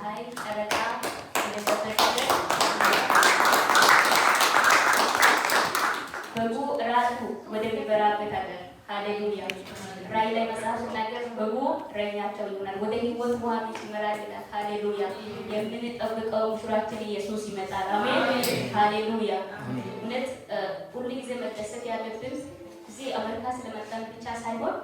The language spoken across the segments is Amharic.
ፀሐይ ጨረቃ እንደተፈጠረ በጉ ራሱ ወደሚበራበት ሀገር ሃሌሉያ ራእይ ላይ መጽሐፍ ሲናገር በጉ እረኛቸው ይሆናል ወደ ሕይወት ውሃ ይመራል ይላል። ሃሌሉያ የምንጠብቀው ሙሽራችን ኢየሱስ ይመጣል። አሜን ሃሌሉያ። እውነት ሁሉ ጊዜ መደሰት ያለብን እዚህ አሜሪካ ስለመጣን ብቻ ሳይሆን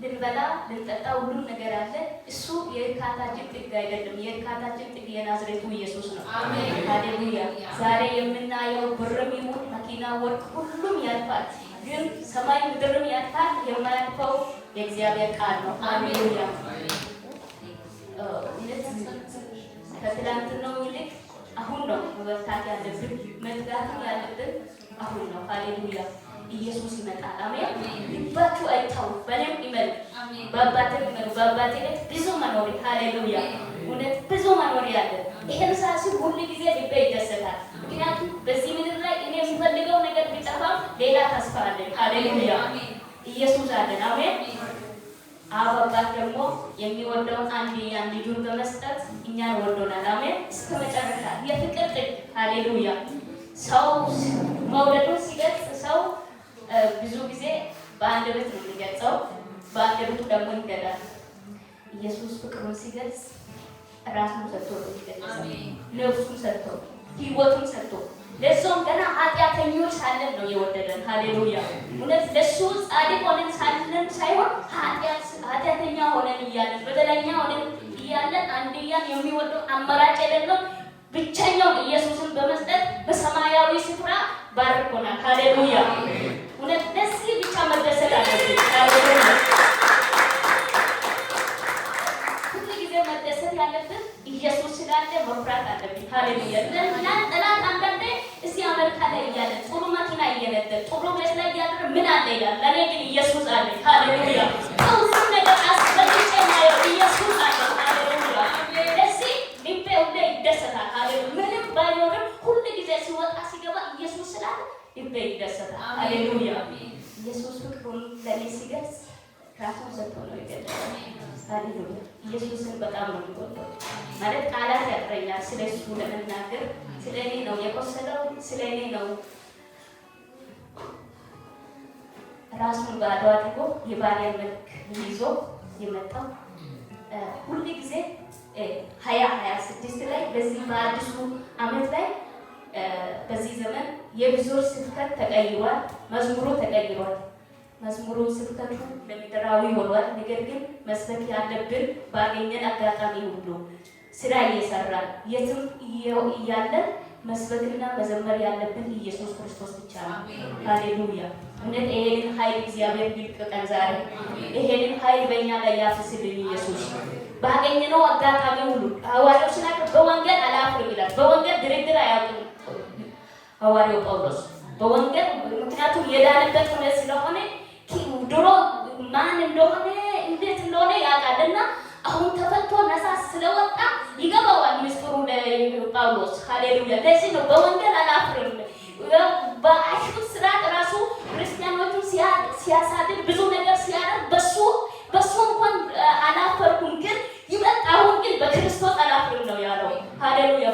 ልንበላ ልንጠጣ ሁሉም ነገር አለ። እሱ የእርካታችን ጥግ አይደለም። የእርካታችን ጥግ የናዝሬቱ ኢየሱስ ነው። አሜን ሃሌሉያ። ዛሬ የምናየው ብርም ይሁን መኪና፣ ወርቅ ሁሉም ያልፋል። ግን ሰማይ ምድርም ያልፋል። የማያልፈው የእግዚአብሔር ቃል ነው። ሃሌሉያ። ከትላንትናው ይልቅ አሁን ነው መበርታት ያለብን፣ መትጋትም ያለብን አሁን ነው። ሃሌሉያ ኢየሱስ ይመጣል። አሜን። ልባችሁ አይታው በእኔም ይመኑ በአባቴም ይመኑ። በአባቴ ላይ ብዙ መኖሪያ ሃሌሉያ እውነት ብዙ መኖሪያ አለ። ይሄን ሳስብ ሁሉ ጊዜ ልቤ ይደሰታል። ምክንያቱም በዚህ ምድር ላይ እኔ የምፈልገው ነገር ቢጠፋም ሌላ ተስፋ አለ። ሃሌሉያ ኢየሱስ አለን። አሜን። አባት ደግሞ የሚወደውን አንድያ ልጁን በመስጠት እኛን ወዶናል። አሜን። እስከ መጨረሻ የፍቅር ጥግ ሃሌሉያ። ሰው መውደዱን ሲገልጽ ሰው ብዙ ጊዜ በአንደበት ነው የሚገልጸው፣ በአንደበቱ ደግሞ ይገዳል። ኢየሱስ ፍቅሩን ሲገልጽ ራሱን ሰጥቶ ነው የሚገልጸው። ነፍሱን ሰጥቶ ሕይወቱን ሰጥቶ ለሰውም ገና ኃጢአተኞች ሳለን ነው የወደደን። ሃሌሉያ እውነት ለሱ ጻድቅ ሆነን ሳለን ሳይሆን ኃጢአተኛ ሆነን እያለን በደለኛ ሆነን እያለን አንድያን የሚወደው አማራጭ የሌለው ብቸኛው ኢየሱስን በመስጠት በሰማያዊ ስፍራ ባርኮናል። ሃሌሉያ እውነት ለዚህ ብቻ መደሰት አለብን። ሃሌሉያ ሁሉ ጊዜ መደሰት ያለብን ኢየሱስ ስላለ መፍራት አለብን። ሃሌሉያ ጠላት አንዳንዴ እዚህ አሜሪካ ላይ እያለ ጥሩ መኪና እየነዳ ጥሩ ቤት ላይ እያለ ምን አለ ይላል። ለእኔ ግን ኢየሱስ አለ። ሃሌሉያ ሁሉም ነገር አስበልጬ ማየው ኢየሱስ አለ። ሃሌሉያ ለዚህ ልቤ ሁሌ ይደሰታል። ሃሌሉያ ምንም ባይኖርም ሁሉ ጊዜ ሲወጣ ሲገባ ኢየሱስ ስላለ ልቤ ይደሰታል። ሃሌሉያ ኢየሱስ ፍቅሩን ለኔ ሲገልጽ ራሱን ሰጥቶ ነው የገለጸው። ሃሌሉያ ኢየሱስን በጣም ነው የሚወደው ማለት ቃላት ያጥረኛል ስለሱ ለመናገር። ስለኔ ነው የቆሰለው፣ ስለኔ ነው ራሱን ባዶ አድርጎ የባሪያን መልክ ይዞ የመጣው። ሁሉ ጊዜ 2026 ላይ በዚህ በአዲሱ ዓመት ላይ በዚህ ዘመን የብዙዎች ስብከት ተቀይሯል። መዝሙሩ ተቀይሯል። መዝሙሩ ስብከቱ ለምድራዊ ሆኗል። ነገር ግን መስበክ ያለብን ባገኘን አጋጣሚ ሁሉ ስራ እየሰራን የትም እያለን መስበክና መዘመር ያለብን ኢየሱስ ክርስቶስ ብቻ ነው። ሃሌሉያ እውነት ይሄንን ኃይል እግዚአብሔር ይልቀቀን ዛሬ። ይሄንን ኃይል በእኛ ላይ ያፍስልን ኢየሱስ። ባገኘነው አጋጣሚ ሁሉ ሐዋርያው ሲናገር በወንጌል አላፍርም ይላል። በወንጌል ድርድር አያውቅም ሐዋርያው ጳውሎስ በወንጌል ምክንያቱም የዳነበት እውነት ስለሆነ ድሮ ማን እንደሆነ እንዴት እንደሆነ ያውቃልና አሁን ተፈቶ ነፃ ስለወጣ ይገባዋል ምስጢሩ ለጳውሎስ። ሃሌሉያ ለዚህ ነው በወንጌል አላፍርም። በአይሁድ ስርዓት ራሱ ክርስቲያኖቹን ሲያሳድድ ብዙ ነገር ሲያደርግ በሱ እንኳን አላፈርኩም፣ ግን ይበልጥ አሁን ግን በክርስቶስ አላፍርም ነው ያለው። ሃሌሉያ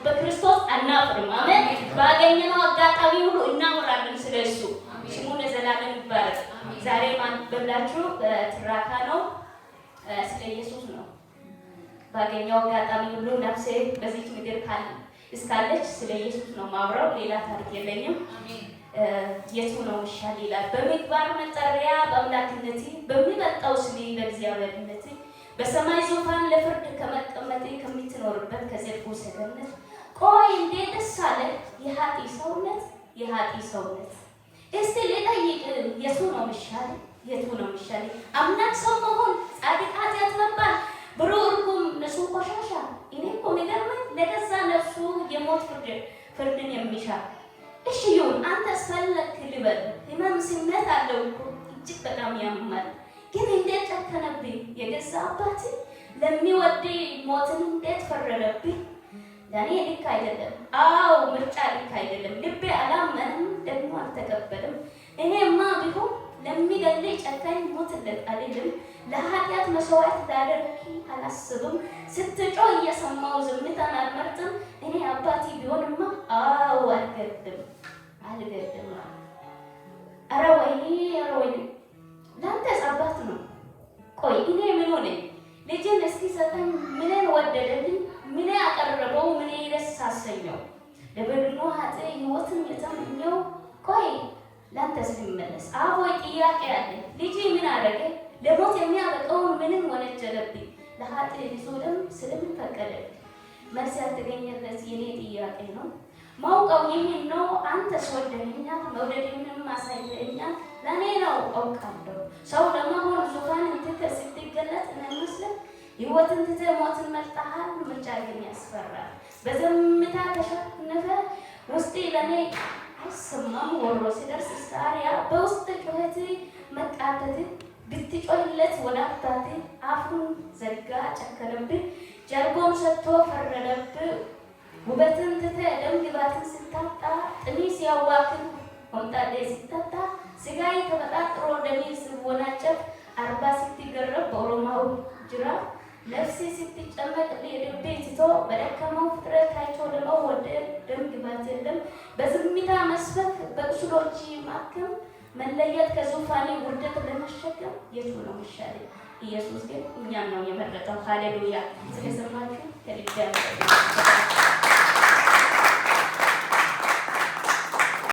በክርስቶስ አናፍርም። አሜን። ባገኘነው አጋጣሚ ሁሉ እናወራለን ስለሱ። ስሙ ለዘላለም ይባረክ። ዛሬ ማን በላችሁ ትራካ ነው ስለ ኢየሱስ ነው። ባገኘው አጋጣሚ ሁሉ ነፍሴ በዚህ ምድር እስካለች ስለ ኢየሱስ ነው ማውራው። ሌላ ታሪክ የለኝም። የቱ ነው ይሻል ይላል። በምግባር መጠሪያ በአምላክነቴ በሚመጣው ስሜ በእግዚአብሔርነቴ በሰማይ ዙፋን ለፍርድ ከመቀመጤ ከምትኖርበት ከጽድቁ ሰገነት ቆይ እንዴት ደስ አለ የኃጢ ሰውነት እስቲ ልጠይቅ የቱ ነው ይሻል የቱ ነው ይሻል? አምላክ ሰው መሆን ጻድቅ ኃጢአት መባል ብሩህ እርጉም ንጹህ ቆሻሻ። እኔ እኮ የሚገርመኝ ለገዛ ነፍሱ የሞት ፍርድን የሚሻ። እሺ ይሁን አንተስ ፈለክ ልበል። ህመም ስሜት አለው እኮ እጅግ በጣም ያማል። ግን እንዴት ጨከነብኝ የገዛ አባቴ ለሚወድ ሞትን እንዴት ፈረደብኝ? ለእኔ ልክ አይደለም። ምርጫ ልክ አይደለም። ልቤ አላመንም ደግሞ አልተቀበልም። እኔማ ቢሆን ለሚገድል ጨካኝ ሞትለት አልልም። ለኃጢአት መስዋዕት ላደርግ አላስብም። ስትጮህ እየሰማሁ ዝምታን አልመርጥም። እኔ አባቴ ቢሆንማ አዎ አልገድም። ኧረ ወይኔ ለአንተስ አባት ነው። ቆይ እኔ ምን ሆነኝ? ልጅን እስኪሰጠኝ ምንን ወደደልኝ? ምን ያቀረበው? ምን ደስ አሰኘው? ለበድኖ ኃጢ ሕይወትን የተመኘው ቆይ ላንተስ ሊመለስ አቦይ ጥያቄ አለ። ልጅ ምን አደረገ? ለሞት የሚያበቃውን ምንም ወነጀለብኝ? ለኃጢ ሊሶደም ስለምን ፈቀደልኝ? መልስ ያልተገኘለት የኔ ጥያቄ ነው። ማውቀው ይህን ነው። አንተስ ወደኸኛል፣ መውደድንም አሳየኸኛል። ለእኔ ነው አውቃለሁ። ሰው ለመሆን ዙፋንን ትተህ ስትገለጥ ነው ሕይወትን ትተህ ሞትን መርጠሃል። ምርጫ ግን ያስፈራል። በዝምታ ተሸንፈህ ውስጤ ለእኔ አይሰማም። ወሮ ሲደርስ ስታሪያ በውስጥ ጩኸት መቃተት ብትጮህለት ወደ አባቴ አፉን ዘጋ ጨከነብህ። ጀርባውን ሰጥቶ ፈረደብህ። ውበትን ትተህ ደም ግባትን ስታጣ ጥኒ ሲያዋክን ሆምጣጤ ሲታጣ ስጋዬ ተበጣጥሮ ደሜ ሲወናጨፍ 40 ስትገረፍ በኦሮማው ጅራፍ ነፍሴ ስትጨመቅ ልቤ ትቶ በደከመው ፍጥረት አይቶ ለመወደድ ደም ግባት የለም። በዝምታ መስፈክ በቁስሎች ማከም መለየት ከዙፋኔ ውርደት ለመሸከም የቱ ነው የሚሻለው? ኢየሱስ ግን እኛን ነው የመረጠው። ሃሌሉያ! ስለሰማችሁ ከልብ